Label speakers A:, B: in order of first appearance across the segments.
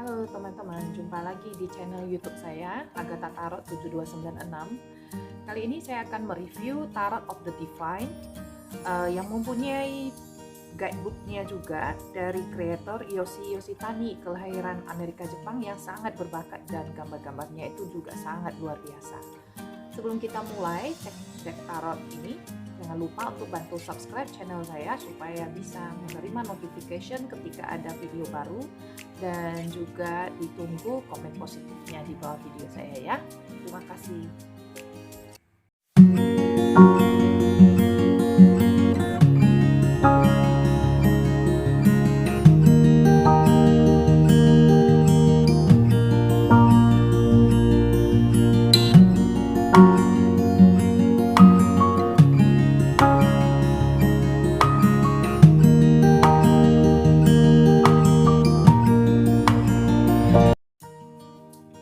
A: Halo teman-teman, jumpa lagi di channel YouTube saya, Agatha Tarot 7296. Kali ini saya akan mereview Tarot of the Divine yang mempunyai guidebooknya juga dari kreator Yoshi Yoshitani, kelahiran Amerika Jepang, yang sangat berbakat dan gambar-gambarnya itu juga sangat luar biasa. Sebelum kita mulai cek deck tarot ini, jangan lupa untuk bantu subscribe channel saya supaya bisa menerima notification ketika ada video baru, dan juga ditunggu komen positifnya di bawah video saya ya. Terima kasih.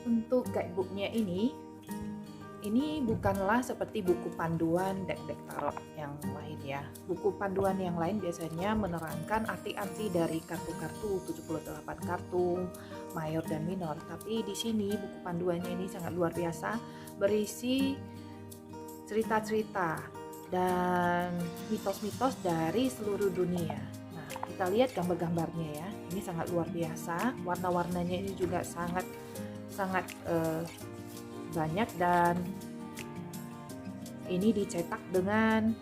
A: Untuk guidebooknya ini bukanlah seperti buku panduan deck-deck tarot yang lain ya. Buku panduan yang lain biasanya menerangkan arti-arti dari kartu-kartu, 78 kartu, mayor dan minor. Tapi di sini buku panduannya ini sangat luar biasa, berisi cerita-cerita dan mitos-mitos dari seluruh dunia. Nah, kita lihat gambar-gambarnya ya. Ini sangat luar biasa. Warna-warnanya ini juga sangat banyak, dan ini dicetak dengan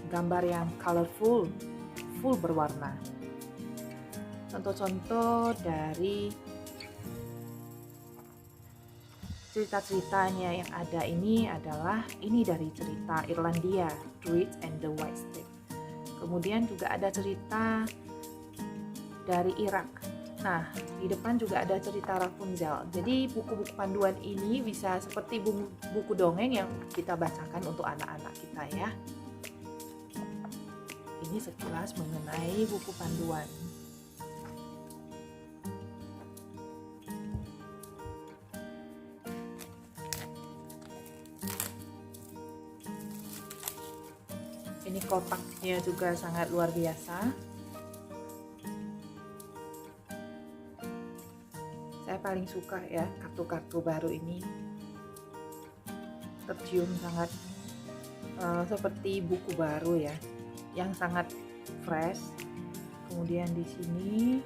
A: gambar yang colorful, full berwarna. Contoh-contoh dari cerita-ceritanya yang ada ini adalah dari cerita Irlandia, Druid and the White Stick. Kemudian juga ada cerita dari Irak. Nah, di depan juga ada cerita Rapunzel. Jadi buku-buku panduan ini bisa seperti buku dongeng yang kita bacakan untuk anak-anak kita ya. Ini sekilas mengenai buku panduan. Ini kotaknya juga sangat luar biasa. Saya paling suka ya kartu-kartu baru ini, tercium sangat seperti buku baru ya, yang sangat fresh. Kemudian di sini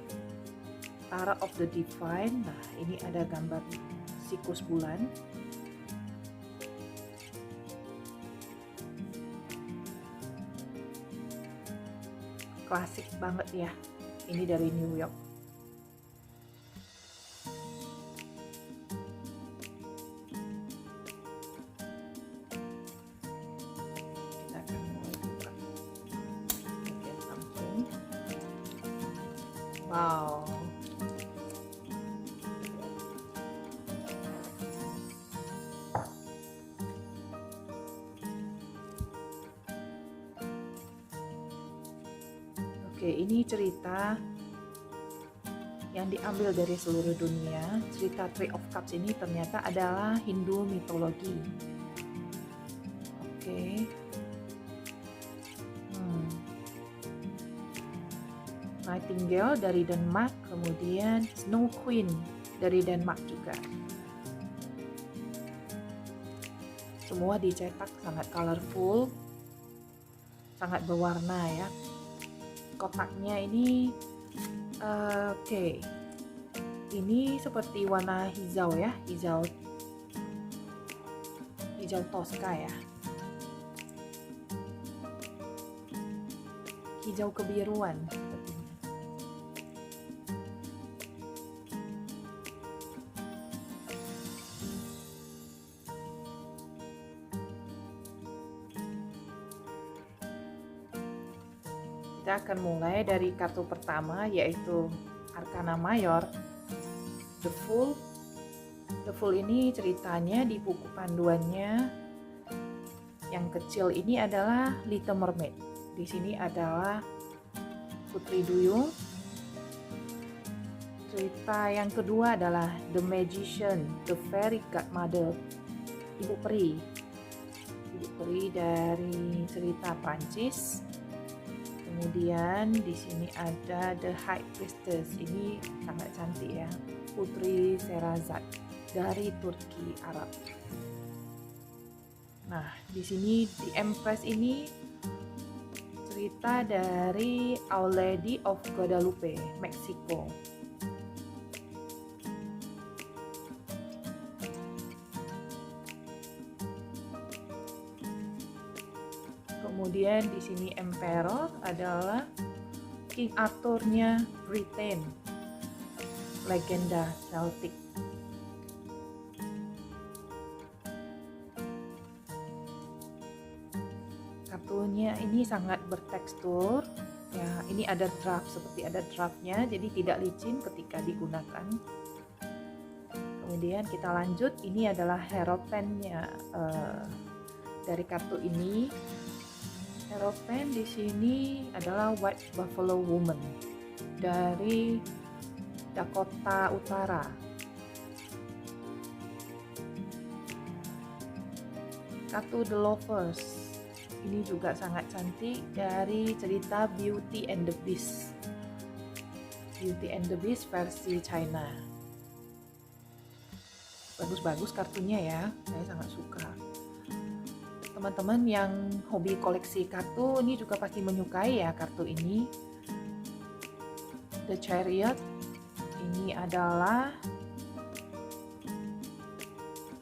A: Tarot of the Divine. Nah, ini ada gambar siklus bulan. Klasik banget ya, ini dari New York. Wow, oke, ini cerita yang diambil dari seluruh dunia. Cerita Three of Cups ini ternyata adalah Hindu mitologi. Oke. Nightingale dari Denmark, kemudian Snow Queen dari Denmark juga. Semua dicetak sangat colorful, sangat berwarna ya. Kotaknya ini oke. Ini seperti warna hijau ya, hijau toska ya. Hijau kebiruan sepertinya. Kita akan mulai dari kartu pertama, yaitu Arkana Mayor, The Fool. The Fool ini ceritanya di buku panduannya yang kecil ini adalah Little Mermaid. Di sini adalah Putri Duyung. Cerita yang kedua adalah The Magician, The Fairy Godmother, Ibu Peri dari cerita Prancis. Kemudian di sini ada The High Priestess. Ini sangat cantik ya, Putri Sherazad dari Turki Arab. Nah, di sini di Empress ini cerita dari Our Lady of Guadalupe, Meksiko. Kemudian di sini Emperor adalah King Arthur-nya Britain, legenda Celtic. Kartunya ini sangat bertekstur ya, ini ada draft, seperti ada draftnya, jadi tidak licin ketika digunakan. Kemudian kita lanjut, ini adalah hierophant-nya dari kartu ini. Hierophant di sini adalah White Buffalo Woman dari Dakota Utara. Kartu The Lovers ini juga sangat cantik dari cerita Beauty and the Beast. Beauty and the Beast versi China. Bagus-bagus kartunya ya, saya sangat suka. Teman-teman yang hobi koleksi kartu ini juga pasti menyukai ya kartu ini. The Chariot ini adalah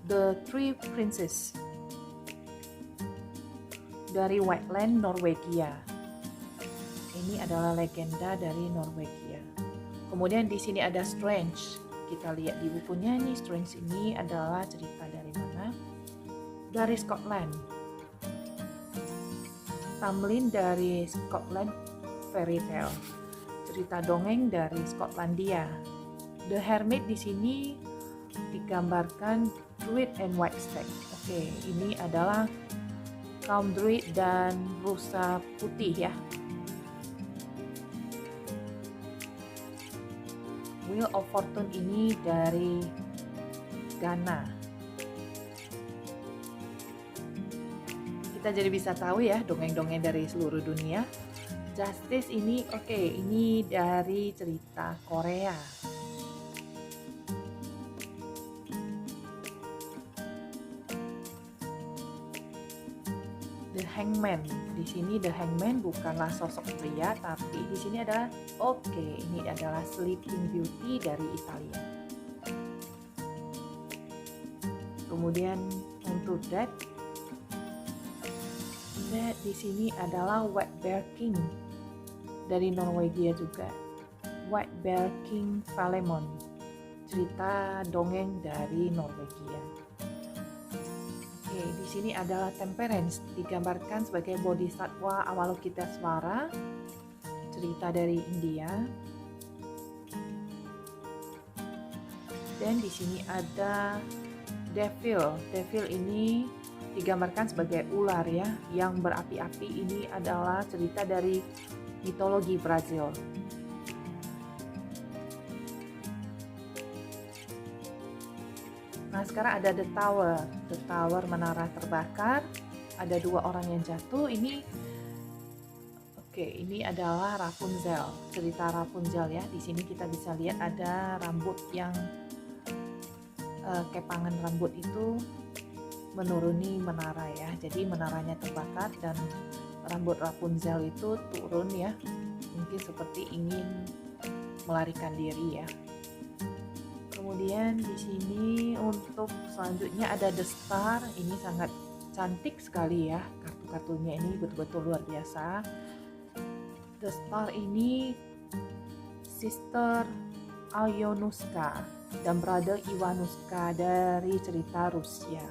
A: The Three Princes dari Whiteland, Norwegia. Ini adalah legenda dari Norwegia. Kemudian di sini ada Strange. Kita lihat di bukunya nih, Strange ini adalah cerita dari mana? Dari Scotland. Tamlin dari Scotland Fairy Tale, cerita dongeng dari Skotlandia. The Hermit di sini digambarkan Druid and White Stag. Oke, ini adalah kaum Druid dan rusa putih ya. Wheel of Fortune ini dari Ghana. Kita jadi bisa tahu ya dongeng-dongeng dari seluruh dunia. Justice ini ini dari cerita Korea. The Hangman. Di sini The Hangman bukanlah sosok pria, tapi di sini adalah ini adalah Sleeping Beauty dari Italia. Kemudian untuk Death di sini adalah White Bear King dari Norwegia juga. White Bear King Valemon, cerita dongeng dari Norwegia. Oke, di sini adalah Temperance, digambarkan sebagai bodhisatwa Avalokitesvara, cerita dari India. Dan di sini ada Devil. Devil ini digambarkan sebagai ular ya, yang berapi-api. Ini adalah cerita dari mitologi Brazil. Nah, sekarang ada The Tower. The Tower, menara terbakar. Ada dua orang yang jatuh. Ini ini adalah Rapunzel, cerita Rapunzel ya. Di sini kita bisa lihat ada rambut yang kepangan rambut itu menuruni menara ya, jadi menaranya terbakar dan rambut Rapunzel itu turun ya, mungkin seperti ingin melarikan diri ya. Kemudian di sini untuk selanjutnya ada The Star. Ini sangat cantik sekali ya, kartu-kartunya ini betul-betul luar biasa. The Star ini Sister Alyonuska dan Brother Ivanuska dari cerita Rusia.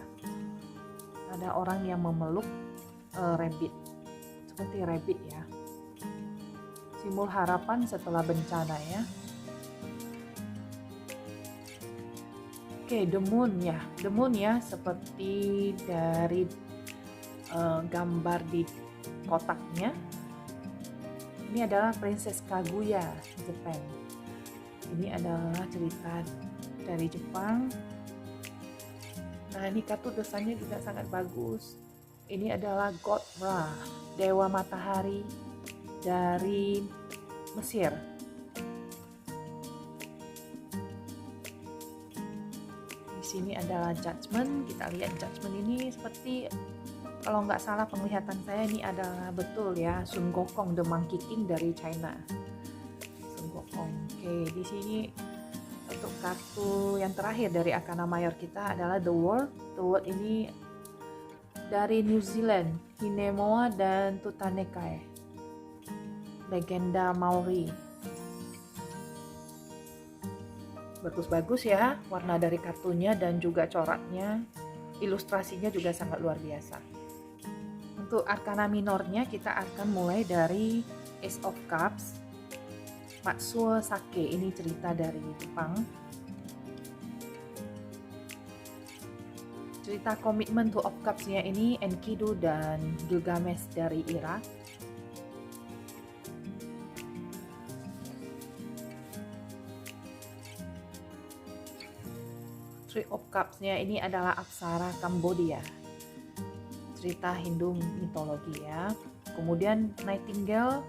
A: Ada orang yang memeluk rabbit, seperti rabbit ya, simbol harapan setelah bencana ya. The Moon ya, The Moon ya, seperti dari gambar di kotaknya. Ini adalah Princess Kaguya, Jepang. Ini adalah cerita dari Jepang. Nah, ini kartu desainnya juga sangat bagus. Ini adalah God Ra, dewa matahari dari Mesir. Di sini adalah Judgment. Kita lihat Judgment ini seperti, kalau nggak salah penglihatan saya, ini adalah betul ya, Sun Gokong the Monkey King dari China. Sun Gokong. Oke, di sini untuk kartu yang terakhir dari Arcana Mayor kita adalah The World. The World ini dari New Zealand, Hinemoa dan Tutanekai, legenda Maori. Bagus-bagus ya warna dari kartunya dan juga coraknya, ilustrasinya juga sangat luar biasa. Untuk Arcana Minornya kita akan mulai dari Ace of Cups, Matsuo Sake, ini cerita dari Jepang. Cerita Commitment Two of Cups-nya ini Enkidu dan Gilgamesh dari Irak. Three of Cups-nya ini adalah Apsara Kambodia, cerita Hindu mitologi ya. Kemudian Nightingale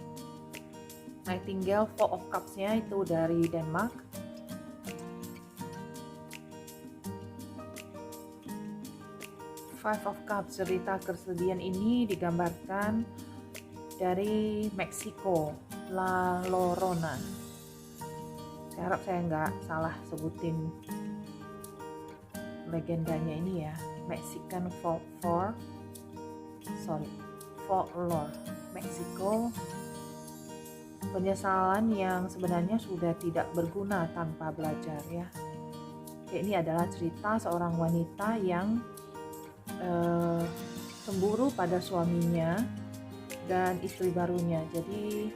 A: Four of Cups-nya itu dari Denmark. Five of Cups, cerita kesedihan ini digambarkan dari Meksiko, La Llorona. Saya harap saya nggak salah sebutin legendanya ini ya. Mexican folklore, Meksiko, penyesalan yang sebenarnya sudah tidak berguna tanpa belajar ya. Ini adalah cerita seorang wanita yang cemburu pada suaminya dan istri barunya. Jadi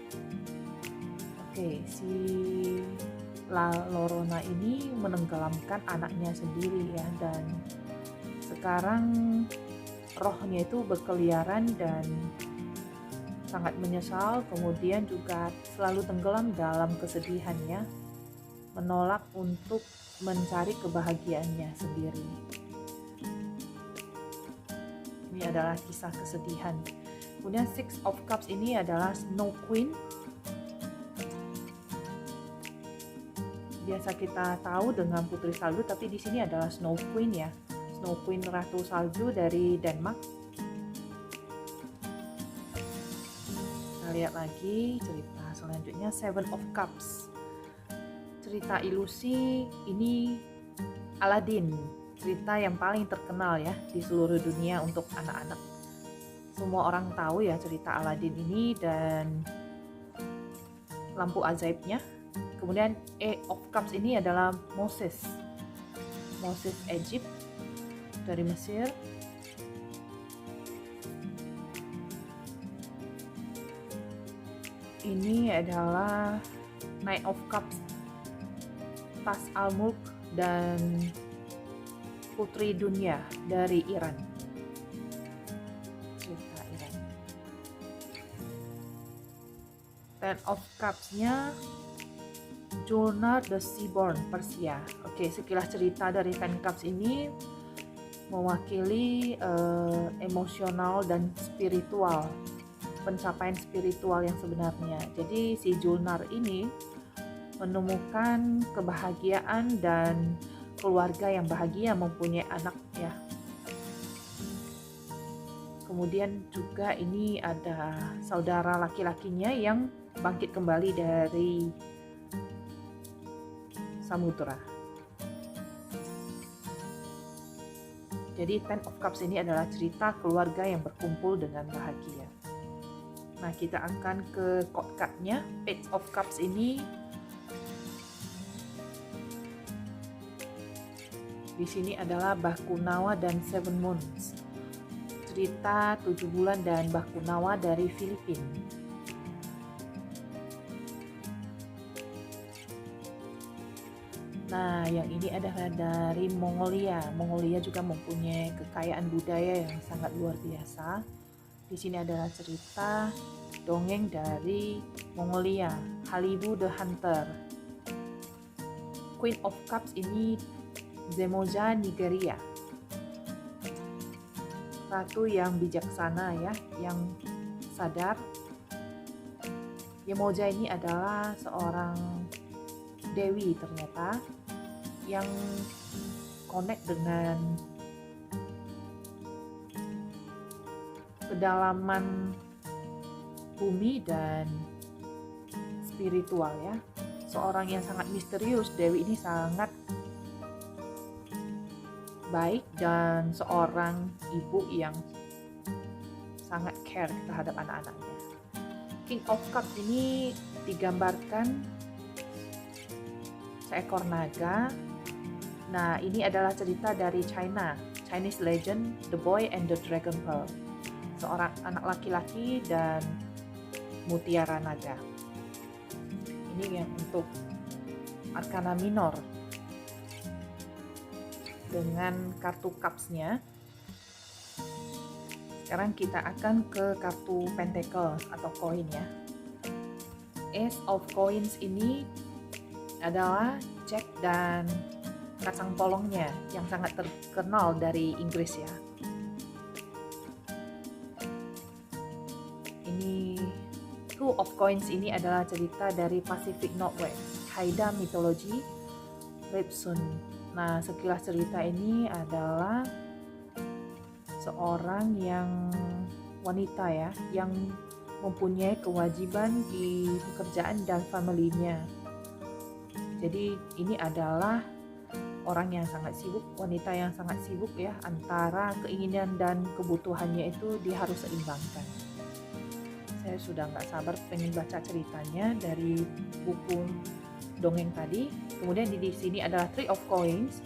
A: si La Llorona ini menenggelamkan anaknya sendiri ya, dan sekarang rohnya itu berkeliaran dan sangat menyesal, kemudian juga selalu tenggelam dalam kesedihan ya, menolak untuk mencari kebahagiaannya sendiri. Ini adalah kisah kesedihan. Kemudian Six of Cups ini adalah Snow Queen. Biasa kita tahu dengan Putri Salju, tapi di sini adalah Snow Queen ya. Snow Queen Ratu Salju dari Denmark. Kita lihat lagi cerita selanjutnya, Seven of Cups. Cerita ilusi ini Aladdin, cerita yang paling terkenal ya di seluruh dunia untuk anak-anak. Semua orang tahu ya cerita Aladdin ini dan lampu ajaibnya. Kemudian Eight of Cups ini adalah Moses Egypt dari Mesir. Ini adalah Knight of Cups, Tas Al-Mulk dan Putri Dunia dari Iran. Cerita Iran. Ten of Cups-nya Julnar the Seaborn, Persia. Oke, sekilas cerita dari Ten Cups ini mewakili emosional dan spiritual, pencapaian spiritual yang sebenarnya. Jadi si Julnar ini menemukan kebahagiaan dan keluarga yang bahagia, mempunyai anak ya. Kemudian juga ini ada saudara laki-lakinya yang bangkit kembali dari samudra. Jadi Ten of Cups ini adalah cerita keluarga yang berkumpul dengan bahagia. Nah, kita akan ke code card-nya. Page of Cups ini di sini adalah Bakunawa dan Seven Moons. Cerita 7 bulan dan Bakunawa dari Filipina. Nah, yang ini adalah dari Mongolia. Mongolia juga mempunyai kekayaan budaya yang sangat luar biasa. Di sini adalah cerita dongeng dari Mongolia, Halibu the Hunter. Queen of Cups ini Zemoja, Nigeria. Ratu yang bijaksana ya, yang sadar. Yemoja ini adalah seorang dewi ternyata yang connect dengan kedalaman bumi dan spiritual ya. Seorang yang sangat misterius. Dewi ini sangat baik dan seorang ibu yang sangat care terhadap anak-anaknya. King of Cups ini digambarkan seekor naga. Nah, ini adalah cerita dari Chinese legend The Boy and the Dragon Pearl. Seorang anak laki-laki dan mutiara naga. Ini yang untuk Arcana Minor dengan kartu cups-nya. Sekarang kita akan ke kartu Pentacle atau koin ya. Ace of Coins ini adalah Jack dan kacang polongnya yang sangat terkenal dari Inggris ya. Ini Two of Coins ini adalah cerita dari Pacific Northwest, Haida Mythology, Ripsun. Nah, sekilas cerita ini adalah seorang yang wanita ya, yang mempunyai kewajiban di pekerjaan dan familinya. Jadi ini adalah orang yang sangat sibuk, wanita yang sangat sibuk ya, antara keinginan dan kebutuhannya itu dia harus seimbangkan. Saya sudah nggak sabar pengen baca ceritanya dari buku dongeng tadi. Kemudian di sini adalah Three of Coins,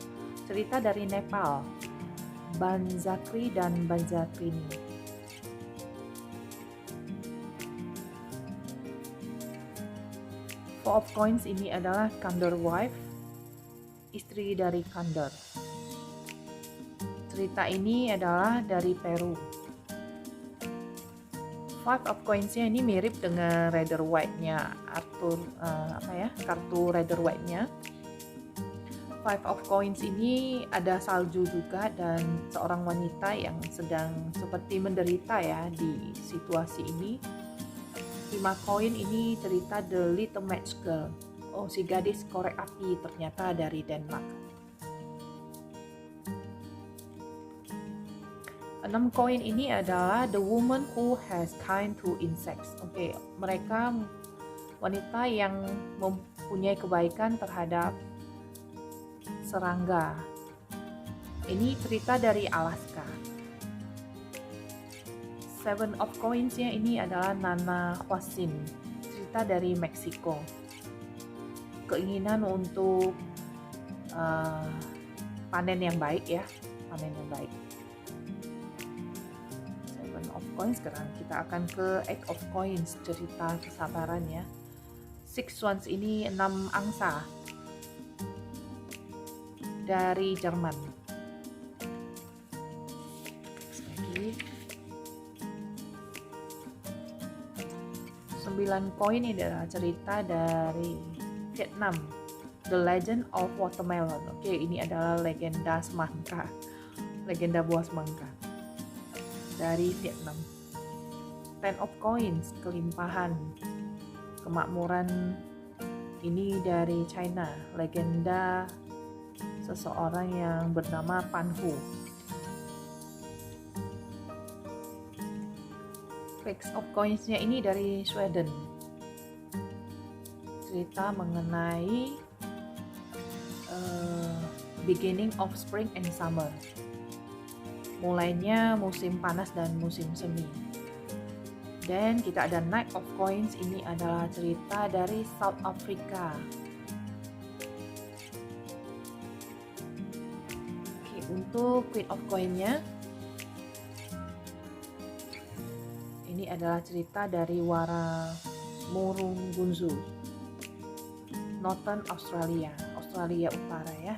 A: cerita dari Nepal, Banzakri dan Banzakrini. Four of Coins ini adalah Kandor Wife, istri dari Kandor. Cerita ini adalah dari Peru. Five of Coins-nya ini mirip dengan Rider White-nya Arthur, kartu Rider White-nya. Five of Coins ini ada salju juga dan seorang wanita yang sedang seperti menderita ya di situasi ini. 5 koin ini cerita The Little Match Girl. Oh, si gadis korek api ternyata dari Denmark. 6 koin ini adalah The Woman Who Has Kind to Insects. Oke, mereka wanita yang mempunyai kebaikan terhadap serangga. Ini cerita dari Alaska. Seven of Coins-nya ini adalah Nana Huasin, cerita dari Meksiko. Keinginan untuk panen yang baik ya, panen yang baik. Seven of Coins. Sekarang kita akan ke Eight of Coins, cerita kesabaran ya. Six Wands ini 6 angsa dari Jerman. Lagi 9 koin ini adalah cerita dari Vietnam, The Legend of Watermelon. Oke, ini adalah legenda semangka, legenda buah semangka dari Vietnam. 10 of Coins, kelimpahan, kemakmuran, ini dari China, legenda seseorang yang bernama Pan Hu. Six of Coins-nya ini dari Sweden. Cerita mengenai beginning of spring and summer. Mulainya musim panas dan musim semi. Dan kita ada Knight of Coins, ini adalah cerita dari South Africa. Untuk Queen of Coin-nya, ini adalah cerita dari Wara Murungunzu, Northern Australia, Australia Utara ya.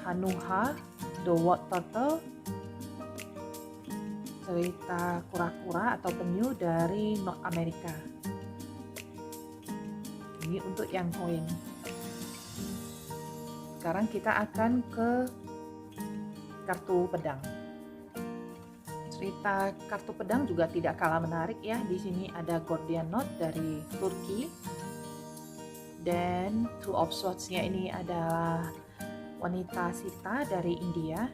A: Hanuha, The White Turtle, cerita kura-kura atau penyu dari North America. Ini untuk yang koin. Sekarang kita akan ke kartu pedang. Cerita kartu pedang juga tidak kalah menarik ya. Di sini ada Gordian Knot dari Turki. Dan Two of Swords-nya ini adalah wanita Sita dari India.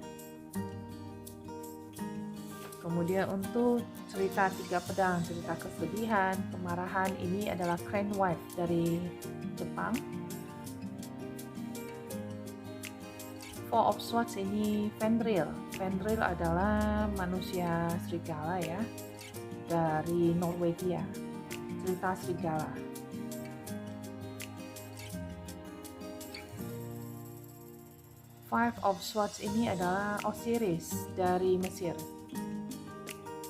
A: Kemudian untuk cerita tiga pedang, cerita kesedihan, kemarahan, ini adalah Crane Wife dari Jepang. Four of Swords ini Fenrir. Fenrir adalah manusia serigala ya, dari Norwegia. Cerita serigala. Five of Swords ini adalah Osiris dari Mesir.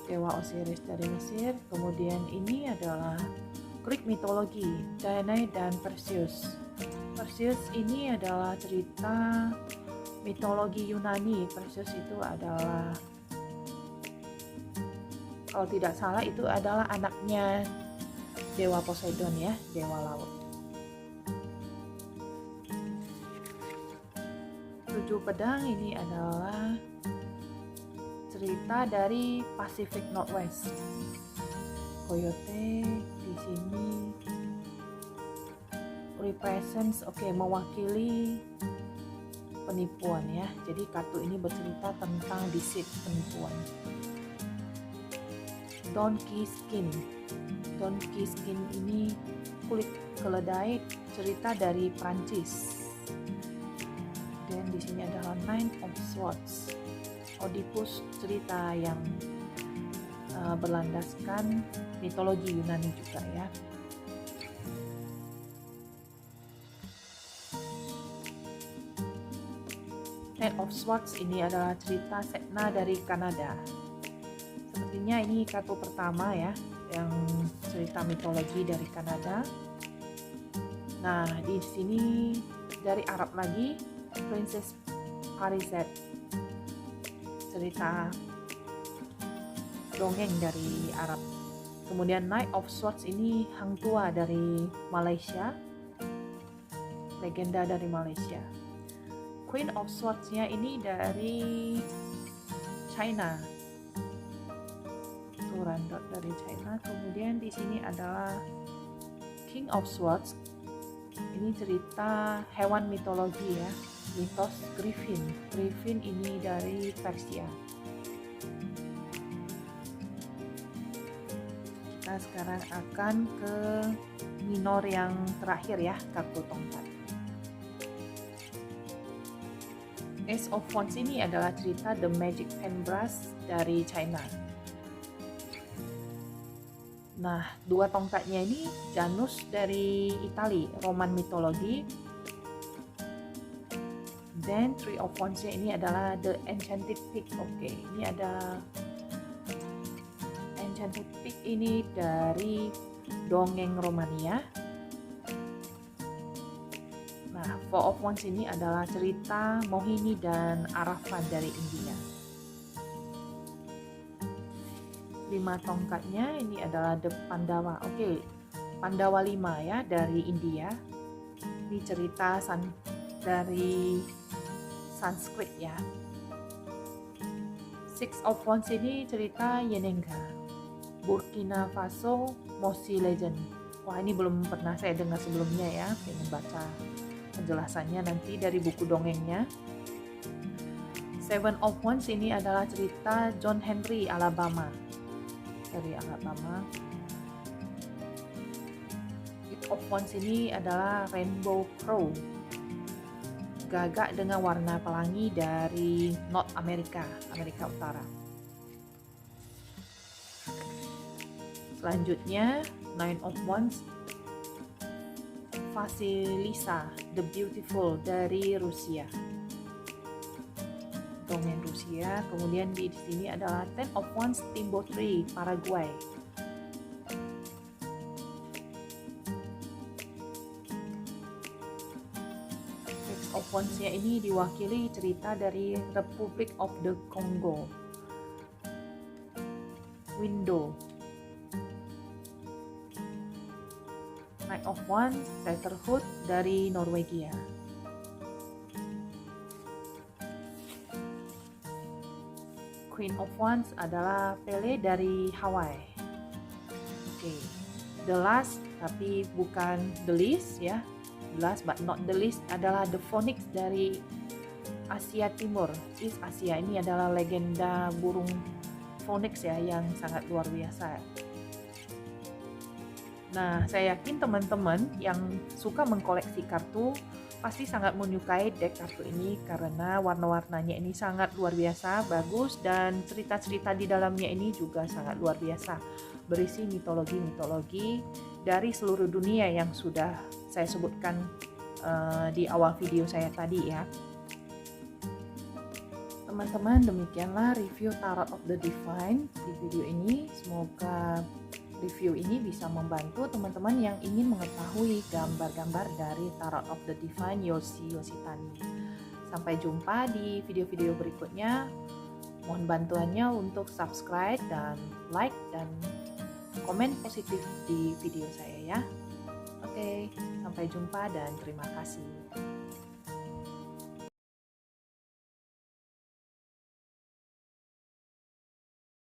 A: Dewa Osiris dari Mesir. Kemudian ini adalah Greek mitologi, Danae dan Perseus. Perseus ini adalah cerita mitologi Yunani. Perseus itu adalah, kalau tidak salah itu adalah anaknya Dewa Poseidon ya, dewa laut. Tujuh pedang ini adalah cerita dari Pacific Northwest. Coyote di sini represents, mewakili penipuan ya. Jadi kartu ini bercerita tentang deceit, penipuan. Donkey Skin. Donkey Skin ini kulit keledai, cerita dari Prancis. Dan di sini adalah Nine of Swords. Oedipus, cerita yang berlandaskan mitologi Yunani juga ya. Ten of Swords ini adalah cerita Sedna dari Kanada. Sepertinya ini kartu pertama ya, yang cerita mitologi dari Kanada. Nah, di sini dari Arab lagi, Princess Parizet. Cerita dongeng dari Arab. Kemudian Knight of Swords ini Hang Tuah dari Malaysia. Legenda dari Malaysia. Queen of Swords-nya ini dari China. Turandot dari China. Kemudian di sini adalah King of Swords. Ini cerita hewan mitologi ya, mitos Griffin. Griffin ini dari Persia. Kita sekarang akan ke minor yang terakhir ya, kartu tongkat. Ace of Wands ini adalah cerita The Magic Paintbrush dari China. Nah, dua tongkatnya ini Janus dari Itali, Roman mitologi. Dan Three of Wands ini adalah The Enchanted Pig. Ini ada Enchanted Pig ini dari dongeng Romania. Nah, Four of Wands ini adalah cerita Mohini dan Arafan dari India. 5 tongkatnya ini adalah The Pandawa. Pandawa 5 ya dari India. Ini cerita dari Sanskrit ya. Six of Wands ini cerita Yenenga. Burkina Faso Mosi Legend. Wah, ini belum pernah saya dengar sebelumnya ya. Pengen baca penjelasannya nanti dari buku dongengnya. Seven of Wands ini adalah cerita John Henry Alabama. Dari Alabama. Eight of Wands ini adalah Rainbow Crow. Gagak dengan warna pelangi dari North America, Amerika Utara. Selanjutnya Nine of Wands, Vasilisa the Beautiful dari Rusia. Dongeng Rusia. Kemudian di sini adalah Ten of Wands, Timbo Tree, Paraguay. Six of Wands-nya ini diwakili cerita dari Republic of the Congo. Window. Knight of Wands, Tetherhood dari Norwegia. Queen of Wands adalah Pele dari Hawaii. Oke, the last tapi bukan the least ya. The last but not the least adalah The Phoenix dari Asia Timur. East Asia ini adalah legenda burung phoenix ya yang sangat luar biasa. Nah, saya yakin teman-teman yang suka mengkoleksi kartu pasti sangat menyukai deck kartu ini karena warna-warnanya ini sangat luar biasa, bagus, dan cerita-cerita di dalamnya ini juga sangat luar biasa. Berisi mitologi-mitologi dari seluruh dunia yang sudah saya sebutkan di awal video saya tadi ya. Teman-teman, demikianlah review Tarot of the Divine di video ini. Semoga review ini bisa membantu teman-teman yang ingin mengetahui gambar-gambar dari Tarot of the Divine Yoshi Yoshitani. Sampai jumpa di video-video berikutnya. Mohon bantuannya untuk subscribe dan like dan komen positif di video saya ya. Oke, sampai jumpa dan terima kasih.